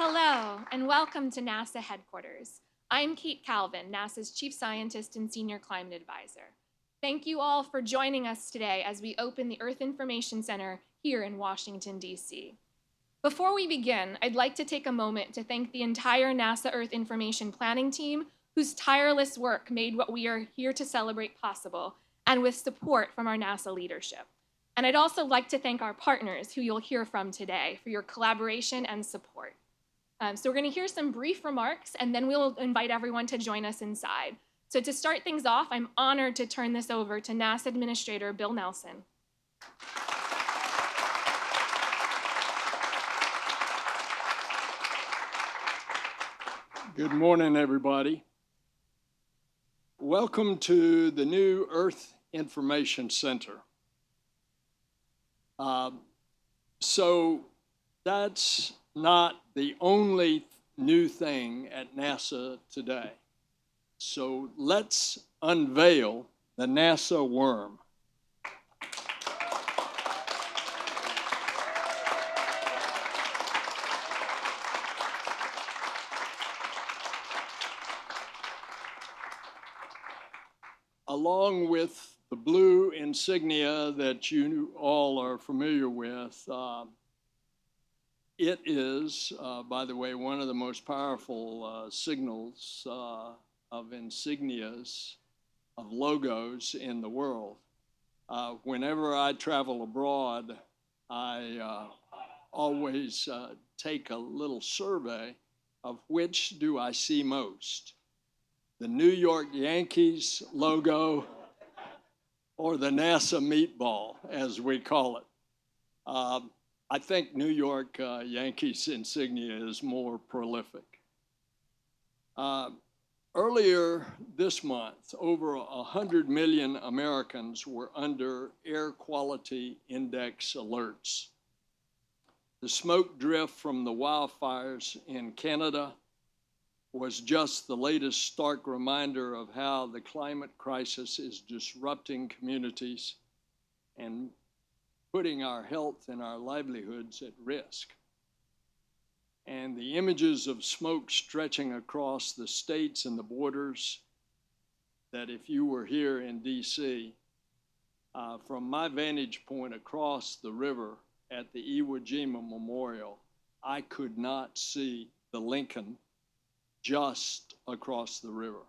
Hello, and welcome to NASA headquarters. I'm Kate Calvin, NASA's Chief Scientist and Senior Climate Advisor. Thank you all for joining us today as we open the Earth Information Center here in Washington, D.C. Before we begin, I'd like to take a moment to thank the entire NASA Earth Information Planning team, whose tireless work made what we are here to celebrate possible, and with support from our NASA leadership. And I'd also like to thank our partners, who you'll hear from today, for your collaboration and support. So we're going to hear some brief remarks, and then we'll invite everyone to join us inside. So to start things off, I'm honored to turn this over to NASA Administrator Bill Nelson. Good morning, everybody. Welcome to the new Earth Information Center. So that's not the only new thing at NASA today. So let's unveil the NASA worm. Along with the blue insignia that you all are familiar with, it is, by the way, one of the most powerful signals of insignias, of logos in the world. Whenever I travel abroad, I always take a little survey of which do I see most. The New York Yankees logo or the NASA meatball, as we call it. I think New York Yankees insignia is more prolific. Earlier this month, over 100 million Americans were under air quality index alerts. The smoke drift from the wildfires in Canada was just the latest stark reminder of how the climate crisis is disrupting communities and putting our health and our livelihoods at risk. And the images of smoke stretching across the states and the borders, that if you were here in DC, from my vantage point across the river at the Iwo Jima Memorial, I could not see the Lincoln just across the river.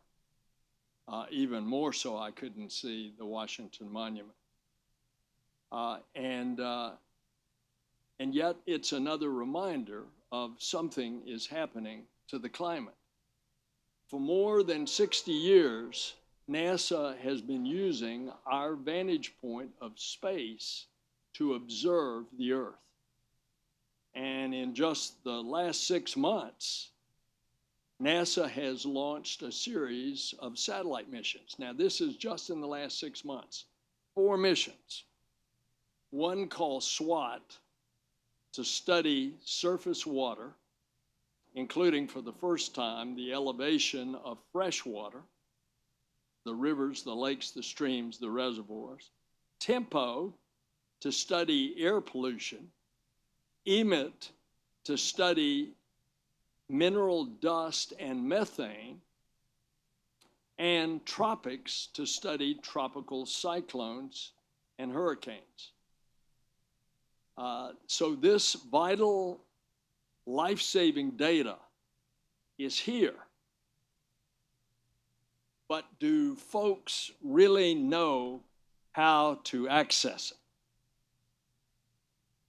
Even more so, I couldn't see the Washington Monument. And yet it's another reminder of something is happening to the climate. For more than 60 years, NASA has been using our vantage point of space to observe the Earth. And in just the last 6 months, NASA has launched a series of satellite missions. Now, this is just in the last 6 months. 4 missions. One called SWAT, to study surface water, including for the first time the elevation of fresh water, the rivers, the lakes, the streams, the reservoirs. TEMPO, to study air pollution. EMIT, to study mineral dust and methane, and TROPICS, to study tropical cyclones and hurricanes. So this vital life-saving data is here. But do folks really know how to access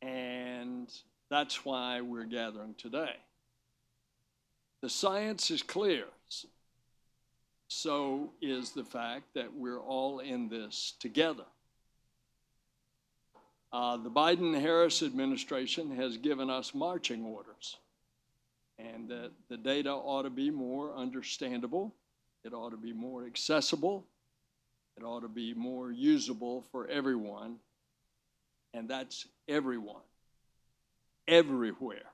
it? And that's why we're gathering today. The science is clear. So is the fact that we're all in this together. The Biden-Harris administration has given us marching orders, and that the data ought to be more understandable, it ought to be more accessible, it ought to be more usable for everyone, and that's everyone, everywhere.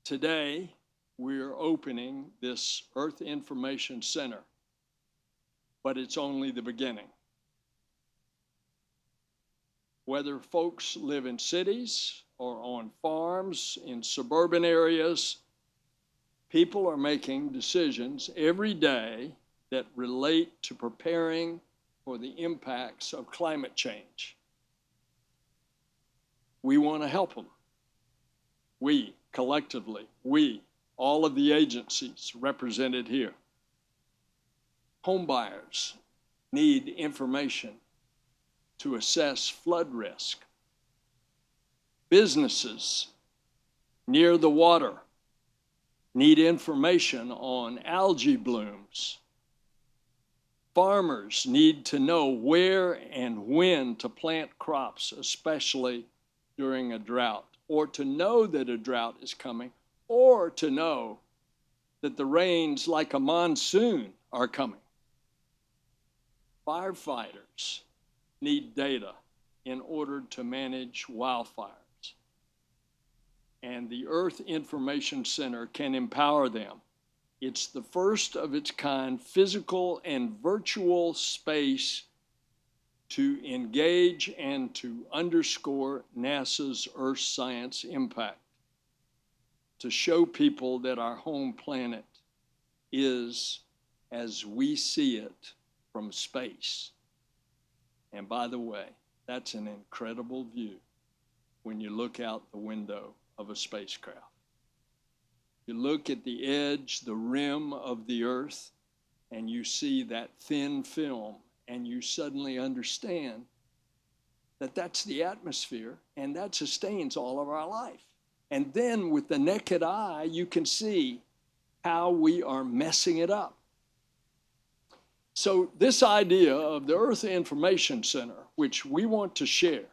Today, we're opening this Earth Information Center, but it's only the beginning. Whether folks live in cities or on farms in suburban areas, people are making decisions every day that relate to preparing for the impacts of climate change. We want to help them. We, collectively, we, all of the agencies represented here. Homebuyers need information to assess flood risk. Businesses near the water need information on algae blooms. Farmers need to know where and when to plant crops, especially during a drought, or to know that a drought is coming, or to know that the rains like a monsoon are coming. Firefighters need data in order to manage wildfires. And the Earth Information Center can empower them. It's the first of its kind physical and virtual space to engage and to underscore NASA's Earth science impact, to show people that our home planet is as we see it from space. And by the way, that's an incredible view when you look out the window of a spacecraft. You look at the edge, the rim of the Earth, and you see that thin film, and you suddenly understand that that's the atmosphere, and that sustains all of our life. And then with the naked eye, you can see how we are messing it up. So this idea of the Earth Information Center, which we want to share,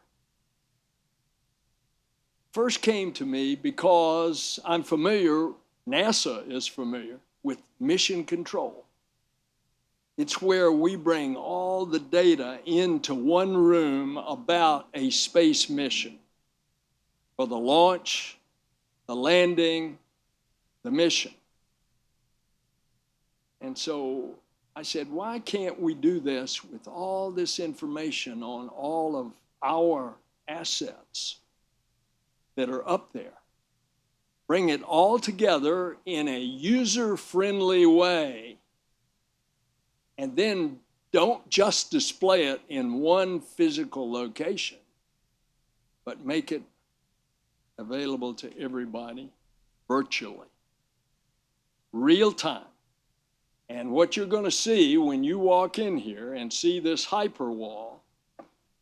first came to me because I'm familiar, NASA is familiar with mission control. It's where we bring all the data into one room about a space mission for the launch, the landing, the mission. And so I said, why can't we do this with all this information on all of our assets that are up there? Bring it all together in a user-friendly way, and then don't just display it in one physical location, but make it available to everybody virtually, real time. And what you're going to see when you walk in here and see this hyperwall,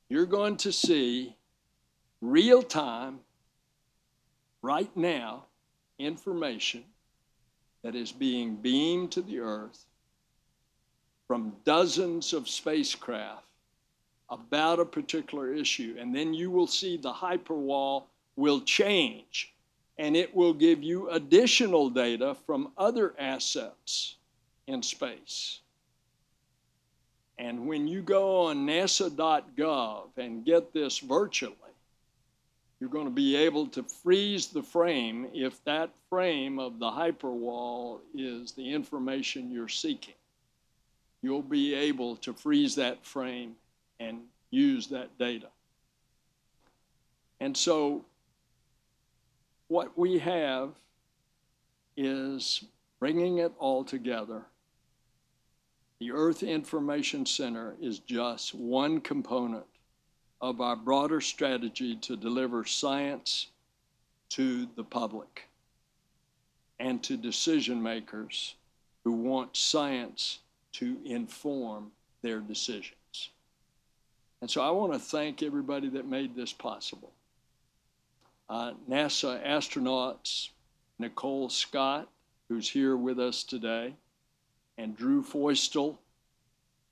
you're going to see real time, right now, information that is being beamed to the Earth from dozens of spacecraft about a particular issue. And then you will see the hyperwall will change, and it will give you additional data from other assets in space. And when you go on nasa.gov and get this virtually, you're going to be able to freeze the frame if that frame of the hyperwall is the information you're seeking. You'll be able to freeze that frame and use that data. And so what we have is bringing it all together. The Earth Information Center is just one component of our broader strategy to deliver science to the public and to decision makers who want science to inform their decisions. And so I want to thank everybody that made this possible. NASA astronauts Nicole Scott, who's here with us today, and Drew Feustel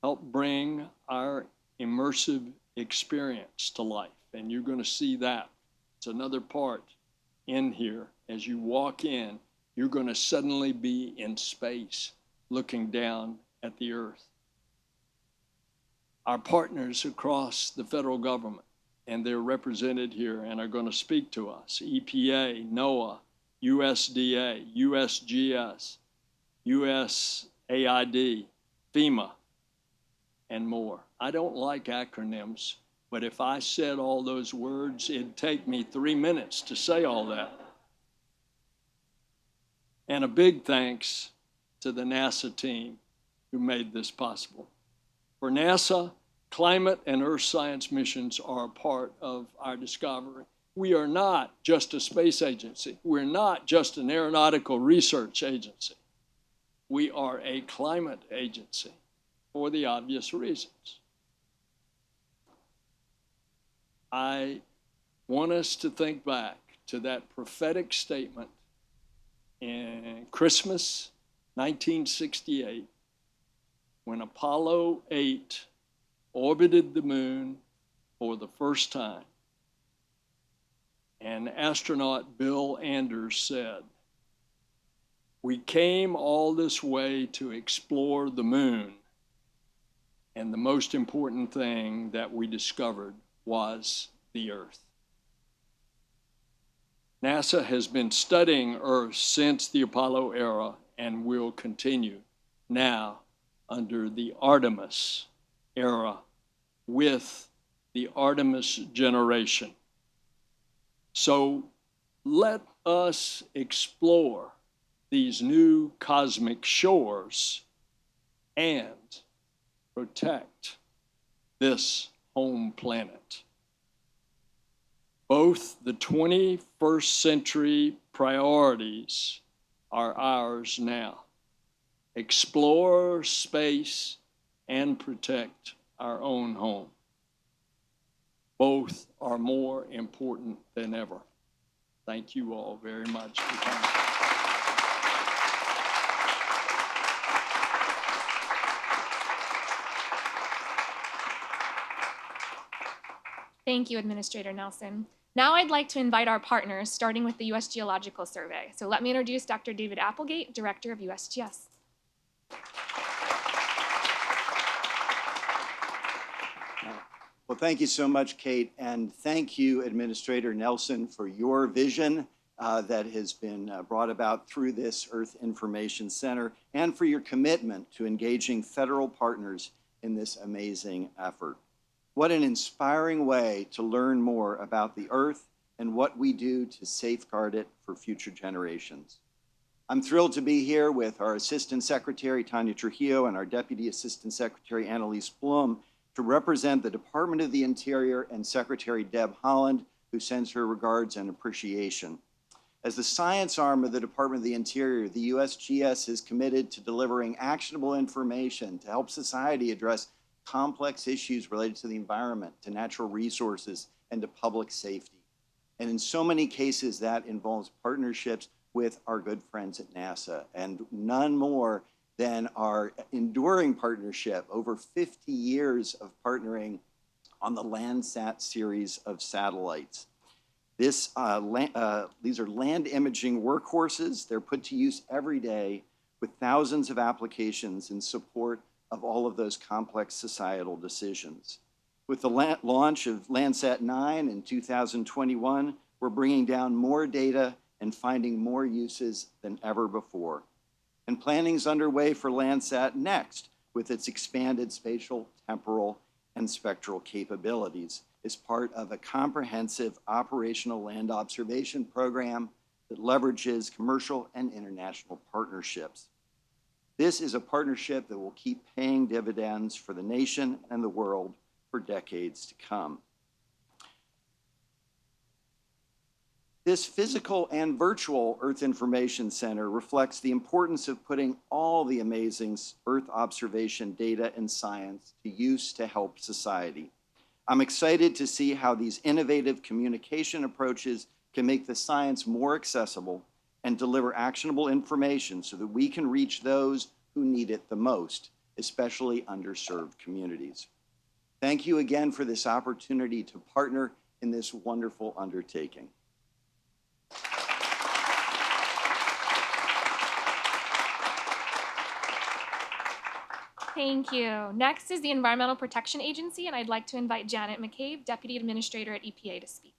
helped bring our immersive experience to life. And you're going to see that. It's another part in here. As you walk in, you're going to suddenly be in space looking down at the Earth. Our partners across the federal government, and they're represented here and are going to speak to us: EPA, NOAA, USDA, USGS, USAID, FEMA, and more. I don't like acronyms, But if I said all those words, it'd take me 3 minutes to say all that. And a big thanks to the NASA team who made this possible. For NASA, climate and earth science missions are a part of our discovery. We are not just a space agency. We're not just an aeronautical research agency. We are a climate agency for the obvious reasons. I want us to think back to that prophetic statement in Christmas 1968 when Apollo 8 orbited the moon for the first time. And astronaut Bill Anders said, "We came all this way to explore the moon, and the most important thing that we discovered was the Earth." NASA has been studying Earth since the Apollo era and will continue now under the Artemis era with the Artemis generation. So let us explore these new cosmic shores and protect this home planet. Both the 21st century priorities are ours now. Explore space and protect our own home. Both are more important than ever. Thank you all very much for coming. Thank you, Administrator Nelson. Now I'd like to invite our partners, starting with the U.S. Geological Survey. So let me introduce Dr. David Applegate, Director of USGS. Well, thank you so much, Kate, and thank you, Administrator Nelson, for your vision that has been brought about through this Earth Information Center and for your commitment to engaging federal partners in this amazing effort. What an inspiring way to learn more about the Earth and what we do to safeguard it for future generations. I'm thrilled to be here with our Assistant Secretary, Tanya Trujillo, and our Deputy Assistant Secretary, Annalise Blum, to represent the Department of the Interior and Secretary Deb Haaland, who sends her regards and appreciation. As the science arm of the Department of the Interior, the USGS is committed to delivering actionable information to help society address complex issues related to the environment, to natural resources, and to public safety. And in so many cases, that involves partnerships with our good friends at NASA, and none more than our enduring partnership, over 50 years of partnering on the Landsat series of satellites. These are land imaging workhorses. They're put to use every day with thousands of applications in support of all of those complex societal decisions. With the launch of Landsat 9 in 2021, we're bringing down more data and finding more uses than ever before. And planning's underway for Landsat Next with its expanded spatial, temporal, and spectral capabilities as part of a comprehensive operational land observation program that leverages commercial and international partnerships. This is a partnership that will keep paying dividends for the nation and the world for decades to come. This physical and virtual Earth Information Center reflects the importance of putting all the amazing Earth observation data and science to use to help society. I'm excited to see how these innovative communication approaches can make the science more accessible and deliver actionable information so that we can reach those who need it the most, especially underserved communities. Thank you again for this opportunity to partner in this wonderful undertaking. Thank you. Next is the Environmental Protection Agency, and I'd like to invite Janet McCabe, Deputy Administrator at EPA, to speak.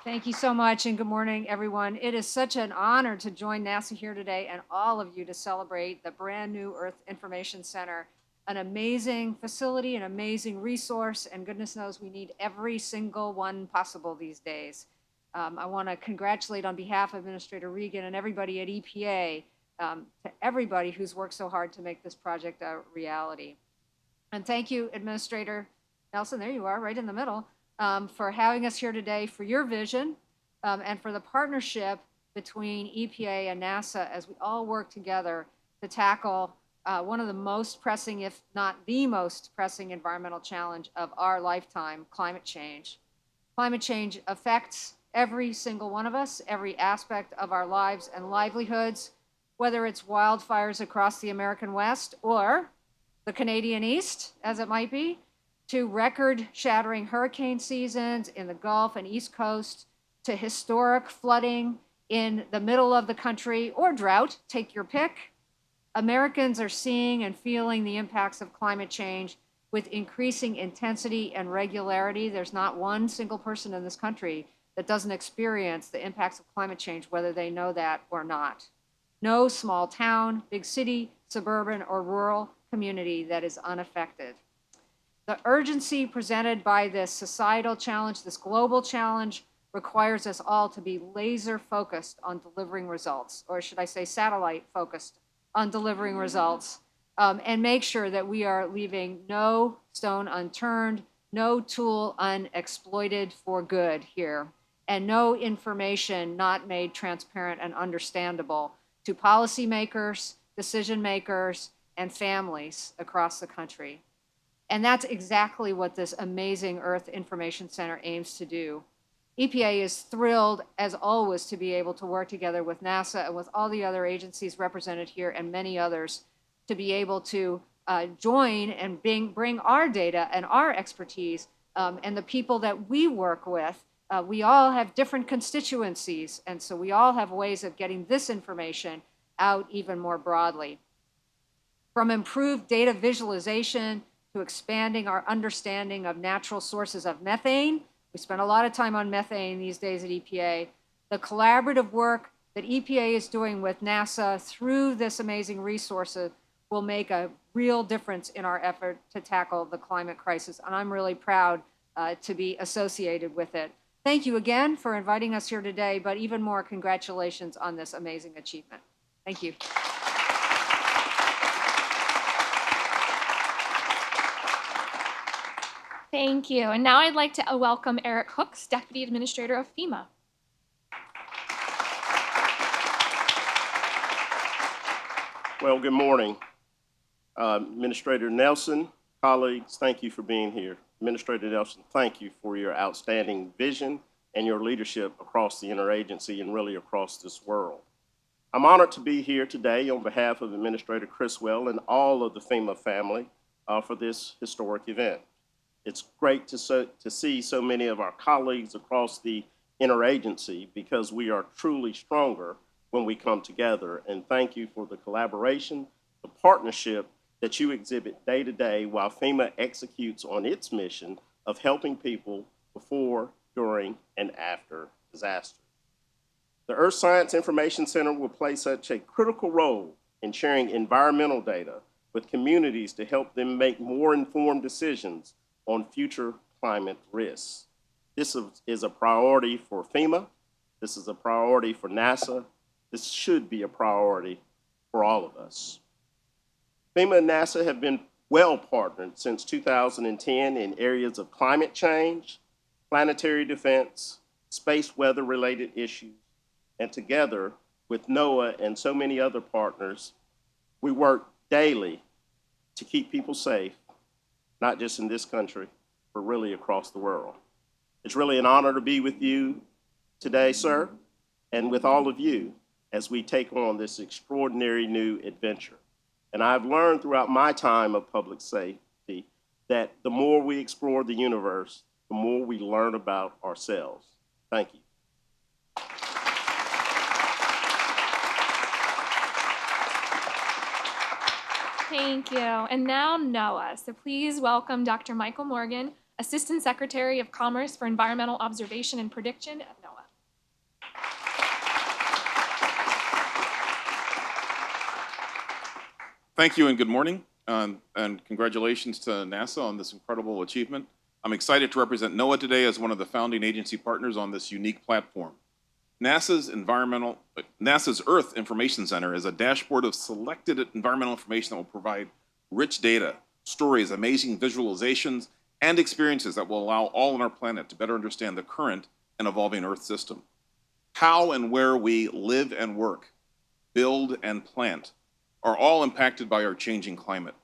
Thank you so much, and good morning, everyone. It is such an honor to join NASA here today and all of you to celebrate the brand new Earth Information Center, an amazing facility, an amazing resource, and goodness knows we need every single one possible these days. I want to congratulate on behalf of Administrator Regan and everybody at EPA, to everybody who's worked so hard to make this project a reality. And thank you, Administrator Nelson, there you are, right in the middle, for having us here today, for your vision, and for the partnership between EPA and NASA as we all work together to tackle one of the most pressing, if not the most pressing environmental challenge of our lifetime, climate change. Climate change affects every single one of us, every aspect of our lives and livelihoods, whether it's wildfires across the American West or the Canadian East, as it might be, to record-shattering hurricane seasons in the Gulf and East Coast, to historic flooding in the middle of the country, or drought, take your pick. Americans are seeing and feeling the impacts of climate change with increasing intensity and regularity. There's not one single person in this country that doesn't experience the impacts of climate change, whether they know that or not. No small town, big city, suburban, or rural community that is unaffected. The urgency presented by this societal challenge, this global challenge, requires us all to be laser focused on delivering results, or should I say satellite focused on delivering results, and make sure that we are leaving no stone unturned, no tool unexploited for good here, and no information not made transparent and understandable to policymakers, decision makers, and families across the country. And that's exactly what this amazing Earth Information Center aims to do. EPA is thrilled, as always, to be able to work together with NASA and with all the other agencies represented here and many others to be able to join and bring our data and our expertise and the people that we work with. We all have different constituencies, and so we all have ways of getting this information out even more broadly. From improved data visualization to expanding our understanding of natural sources of methane. We spend a lot of time on methane these days at EPA. The collaborative work that EPA is doing with NASA through this amazing resource will make a real difference in our effort to tackle the climate crisis. And I'm really proud to be associated with it. Thank you again for inviting us here today, but even more congratulations on this amazing achievement. Thank you. Thank you. And now I'd like to welcome Eric Hooks, Deputy Administrator of FEMA. Well, good morning. Administrator Nelson, colleagues, thank you for being here. Administrator Nelson, thank you for your outstanding vision and your leadership across the interagency and really across this world. I'm honored to be here today on behalf of Administrator Criswell and all of the FEMA family for this historic event. It's great to see so many of our colleagues across the interagency because we are truly stronger when we come together. And thank you for the collaboration, the partnership that you exhibit day to day while FEMA executes on its mission of helping people before, during, and after disaster. The Earth Science Information Center will play such a critical role in sharing environmental data with communities to help them make more informed decisions on future climate risks. This is a priority for FEMA. This is a priority for NASA. This should be a priority for all of us. FEMA and NASA have been well partnered since 2010 in areas of climate change, planetary defense, space weather-related issues, and together with NOAA and so many other partners, we work daily to keep people safe, not just in this country, but really across the world. It's really an honor to be with you today, sir, and with all of you as we take on this extraordinary new adventure. And I've learned throughout my time of public safety that the more we explore the universe, the more we learn about ourselves. Thank you. Thank you. And now NOAA. So please welcome Dr. Michael Morgan, Assistant Secretary of Commerce for Environmental Observation and Prediction at NOAA. Thank you and good morning, and congratulations to NASA on this incredible achievement. I'm excited to represent NOAA today as one of the founding agency partners on this unique platform. NASA's Earth Information Center is a dashboard of selected environmental information that will provide rich data, stories, amazing visualizations, and experiences that will allow all on our planet to better understand the current and evolving Earth system. How and where we live and work, build and plant, are all impacted by our changing climate.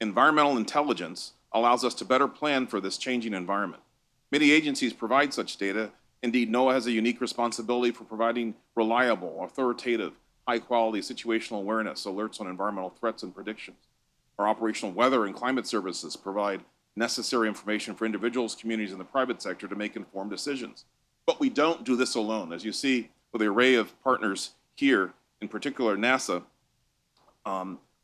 Environmental intelligence allows us to better plan for this changing environment. Many agencies provide such data. Indeed, NOAA has a unique responsibility for providing reliable, authoritative, high-quality situational awareness alerts on environmental threats and predictions. Our operational weather and climate services provide necessary information for individuals, communities, and the private sector to make informed decisions. But we don't do this alone. As you see with the array of partners here, in particular NASA,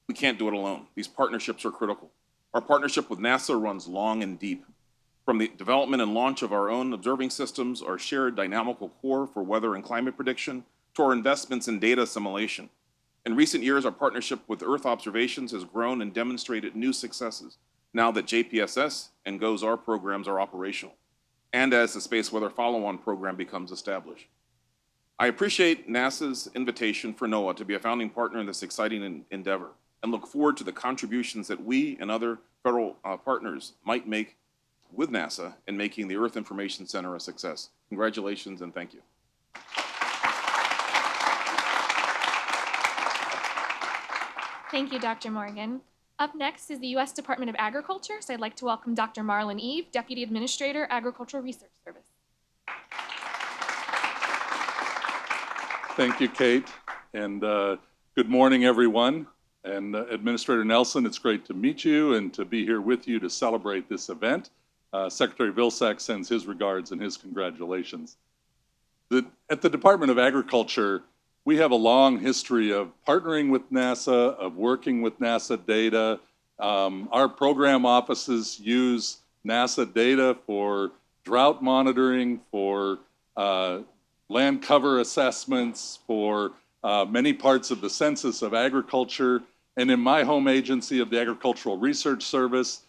we can't do it alone. These partnerships are critical. Our partnership with NASA runs long and deep. From the development and launch of our own observing systems, our shared dynamical core for weather and climate prediction, to our investments in data assimilation. In recent years, our partnership with Earth Observations has grown and demonstrated new successes now that JPSS and GOES-R programs are operational, and as the Space Weather Follow-On program becomes established. I appreciate NASA's invitation for NOAA to be a founding partner in this exciting endeavor, and look forward to the contributions that we and other federal partners might make with NASA in making the Earth Information Center a success. Congratulations and thank you. Thank you, Dr. Morgan. Up next is the U.S. Department of Agriculture, so I'd like to welcome Dr. Marlon Eve, Deputy Administrator, Agricultural Research Service. Thank you, Kate, and good morning, everyone. And Administrator Nelson, it's great to meet you and to be here with you to celebrate this event. Secretary Vilsack sends his regards and his congratulations. At the Department of Agriculture, we have a long history of partnering with NASA, of working with NASA data. Our program offices use NASA data for drought monitoring, for land cover assessments, for many parts of the census of agriculture. And in my home agency of the Agricultural Research Service,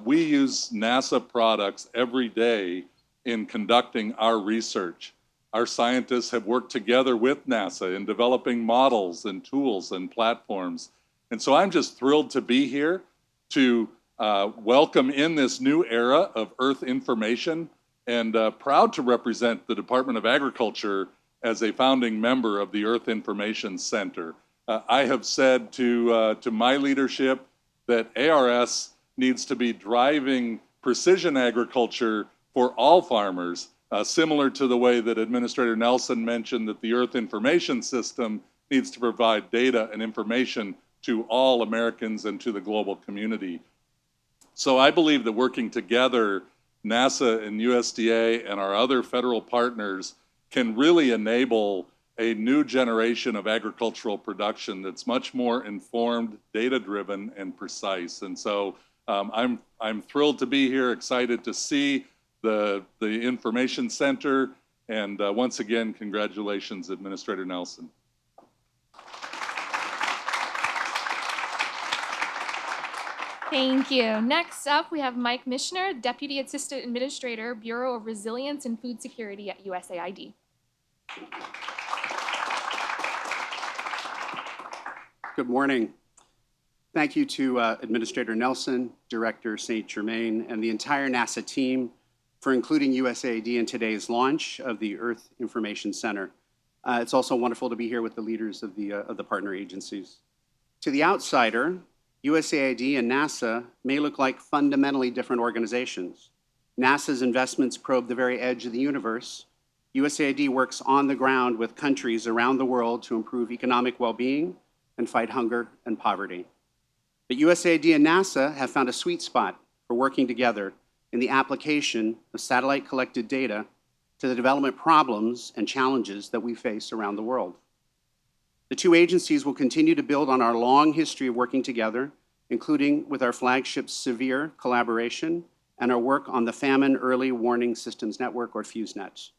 we use NASA products every day in conducting our research. Our scientists have worked together with NASA in developing models and tools and platforms. And so I'm just thrilled to be here to welcome in this new era of Earth information, and proud to represent the Department of Agriculture as a founding member of the Earth Information Center. I have said to my leadership that ARS needs to be driving precision agriculture for all farmers, similar to the way that Administrator Nelson mentioned that the Earth Information System needs to provide data and information to all Americans and to the global community. So I believe that working together, NASA and USDA and our other federal partners can really enable a new generation of agricultural production that's much more informed, data-driven, and precise. And so I'm thrilled to be here, excited to see the Information Center, and once again, congratulations, Administrator Nelson. Thank you. Next up, we have Mike Mishner, Deputy Assistant Administrator, Bureau of Resilience and Food Security at USAID. Good morning. Thank you to Administrator Nelson, Director St. Germain, and the entire NASA team for including USAID in today's launch of the Earth Information Center. It's also wonderful to be here with the leaders of the partner agencies. To the outsider, USAID and NASA may look like fundamentally different organizations. NASA's investments probe the very edge of the universe. USAID works on the ground with countries around the world to improve economic well-being and fight hunger and poverty. But USAID and NASA have found a sweet spot for working together in the application of satellite-collected data to the development problems and challenges that we face around the world. The two agencies will continue to build on our long history of working together, including with our flagship SEVERE collaboration and our work on the Famine Early Warning Systems Network, or FuseNet.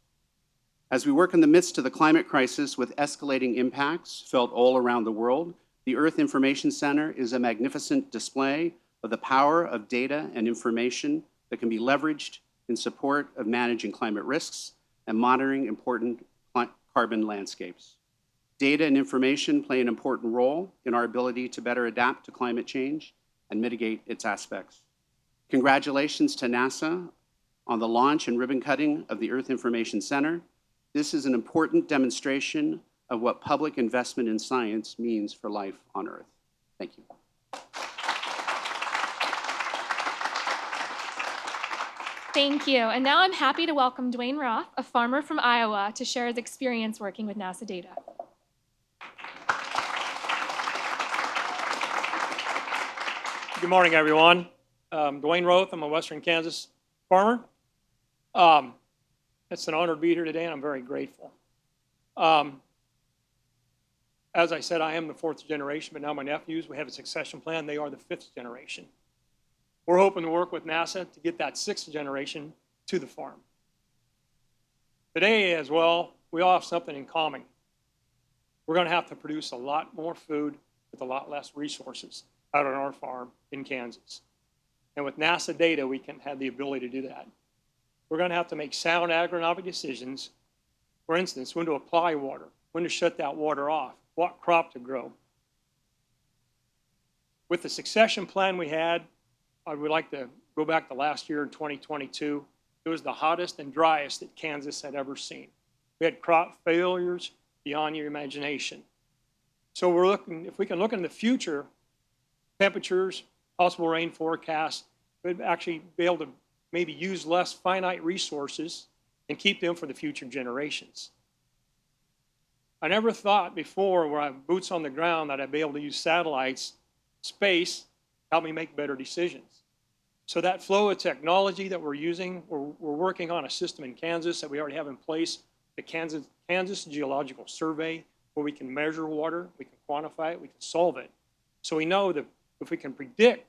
As we work in the midst of the climate crisis with escalating impacts felt all around the world, The Earth Information Center is a magnificent display of the power of data and information that can be leveraged in support of managing climate risks and monitoring important carbon landscapes. Data and information play an important role in our ability to better adapt to climate change and mitigate its aspects. Congratulations to NASA on the launch and ribbon cutting of the Earth Information Center. This is an important demonstration of what public investment in science means for life on Earth. Thank you. Thank you. And now I'm happy to welcome Dwayne Roth, a farmer from Iowa, to share his experience working with NASA data. Good morning, everyone. Dwayne Roth, I'm a Western Kansas farmer. It's an honor to be here today, and I'm very grateful. As I said, I am the fourth generation, but now my nephews, we have a succession plan. They are the fifth generation. We're hoping to work with NASA to get that sixth generation to the farm. Today as well, we all have something in common. We're going to have to produce a lot more food with a lot less resources out on our farm in Kansas. And with NASA data, we can have the ability to do that. We're going to have to make sound agronomic decisions. For instance, when to apply water, when to shut that water off, what crop to grow. With the succession plan we had, I would like to go back to last year in 2022. It was the hottest and driest that Kansas had ever seen. We had crop failures beyond your imagination. So we're looking, if we can look in the future, temperatures, possible rain forecasts, we'd actually be able to maybe use less finite resources and keep them for the future generations. I never thought before, where I have boots on the ground, that I'd be able to use satellites, space, help me make better decisions. So that flow of technology that we're using, we're working on a system in Kansas that we already have in place, the Kansas Geological Survey, where we can measure water, we can quantify it, we can solve it. So we know that if we can predict,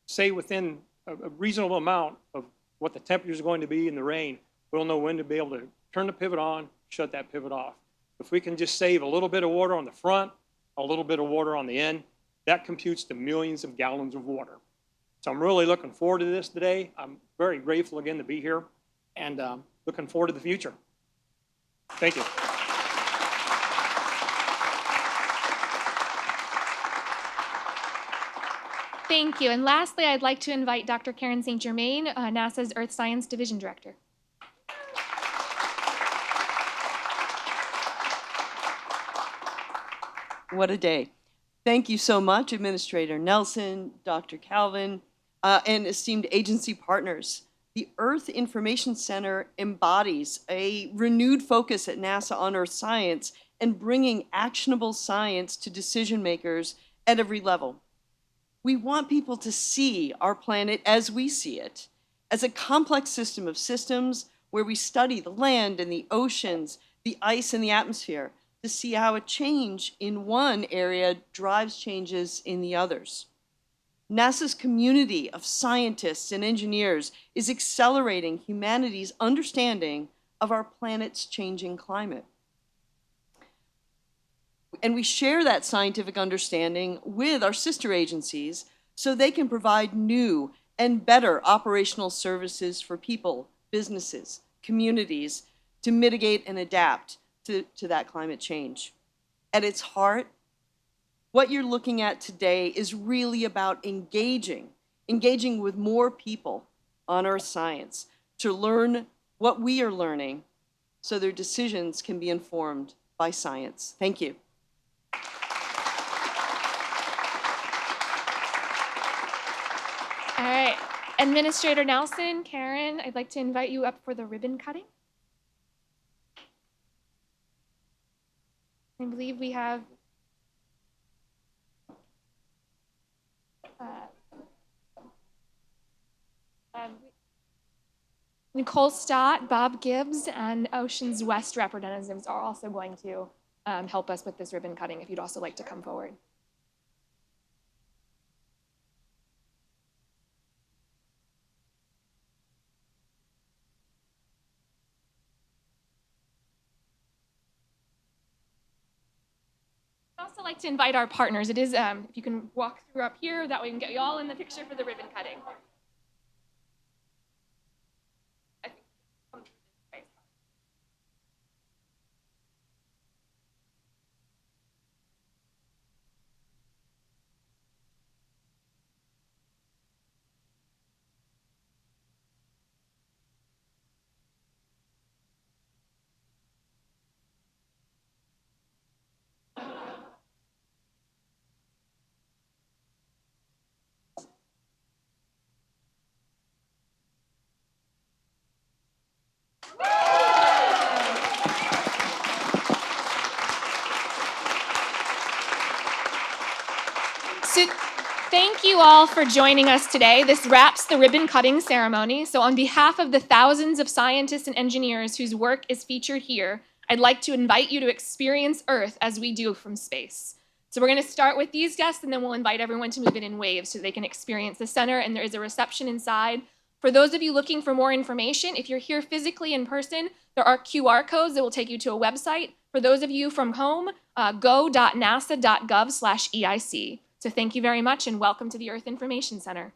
say within a reasonable amount of what the temperature is going to be in the rain, we'll know when to be able to turn the pivot on, shut that pivot off. If we can just save a little bit of water on the front, a little bit of water on the end, that computes to millions of gallons of water. So I'm really looking forward to this today. I'm very grateful again to be here, and looking forward to the future. Thank you. Thank you. And lastly, I'd like to invite Dr. Karen St. Germain, NASA's Earth Science Division Director. What a day. Thank you so much, Administrator Nelson, Dr. Calvin, and esteemed agency partners. The Earth Information Center embodies a renewed focus at NASA on Earth science and bringing actionable science to decision makers at every level. We want people to see our planet as we see it, as a complex system of systems where we study the land and the oceans, the ice and the atmosphere, to see how a change in one area drives changes in the others. NASA's community of scientists and engineers is accelerating humanity's understanding of our planet's changing climate. And we share that scientific understanding with our sister agencies so they can provide new and better operational services for people, businesses, communities to mitigate and adapt to that climate change. At its heart, what you're looking at today is really about engaging with more people on Earth science to learn what we are learning so their decisions can be informed by science. Thank you. All right, Administrator Nelson, Karen, I'd like to invite you up for the ribbon cutting. I believe we have Nicole Stott, Bob Gibbs, and Oceans West representatives are also going to help us with this ribbon cutting if you'd also like to come forward. I'd also like to invite our partners. It is, if you can walk through up here, that way we can get you all in the picture for the ribbon cutting. So thank you all for joining us today. This wraps the ribbon cutting ceremony. So on behalf of the thousands of scientists and engineers whose work is featured here, I'd like to invite you to experience Earth as we do from space. So we're going to start with these guests, and then we'll invite everyone to move in waves so they can experience the center, and there is a reception inside. For those of you looking for more information, if you're here physically in person, there are QR codes that will take you to a website. For those of you from home, go.nasa.gov/EIC. So thank you very much and welcome to the Earth Information Center.